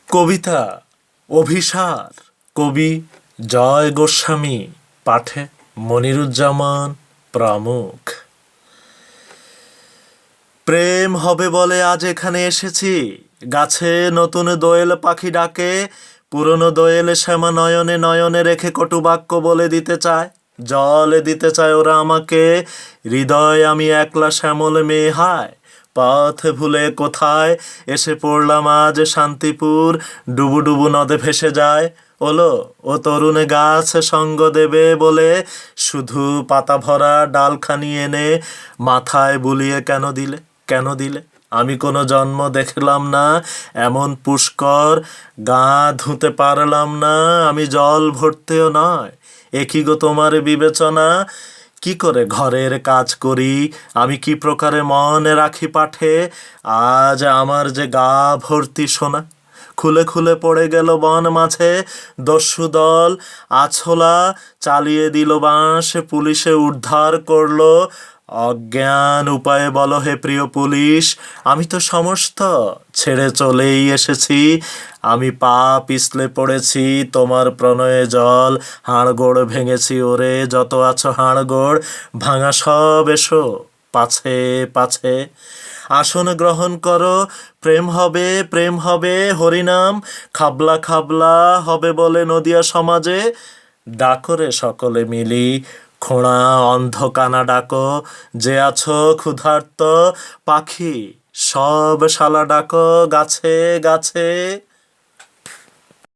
কবিতা অভিসার, কবি জয় গোস্বামী, পাঠে মনিরুজ্জামান প্রমুখ। প্রেম হবে বলে আজ এখানে এসেছি, গাছে নতুন দোয়েল পাখি ডাকে, পুরনো দোয়েল শ্যামা নয়নে নয়নে রেখে কটু বাক্য বলে দিতে চায়, জল দিতে চায় ওরা আমাকে, হৃদয় আমি একলা শ্যামল মেয়ে হায়, পথ ভুলে কোথায় এসে পড়লাম আজ শান্তিপুর, ডুবু ডুবু নদে ভেসে যায়। ওলো ও তরুণে গাছ সঙ্গ দেবে বলে শুধু পাতা ভরা ডালখানি এনে মাথায় বুলিয়ে কেন দিলে আমি কোনো জন্ম দেখলাম না এমন পুষ্কর, গা ধুতে পারলাম না আমি জল ভরতেও নয়, একই গো তোমার বিবেচনা, কি করে ঘরের কাজ করি আমি, কি প্রকারে মনে রাখি পাঠে, আজ আমার যে গা ভর্তি সোনা, খুলে খুলে পড়ে গেল বন মাঝে, দস্যু দল আছলা চালিয়ে দিল বাঁশ, পুলিশে উদ্ধার করলো, অজ্ঞান উপায়ে বলো হে প্রিয় পুলিশ, আমি তো সমস্ত ছেড়ে চলেই এসেছি, আমি পা পিছলে পড়েছি তোমার প্রণয়ে জল, হাড়গোড় ভেঙেছি ওরে যত আছো হাড়গোড়, ভাঙা সব এসো পাছে পাছে, আসন গ্রহণ করো, প্রেম হবে হরিনাম, খাবলা খাবলা হবে বলে নদিয়া সমাজে, ডাকরে সকলে মিলি খোঁড়া অন্ধকানা ডাকো, যে আছো ক্ষুধার্ত পাখি সব শালা ডাকো গাছে গাছে।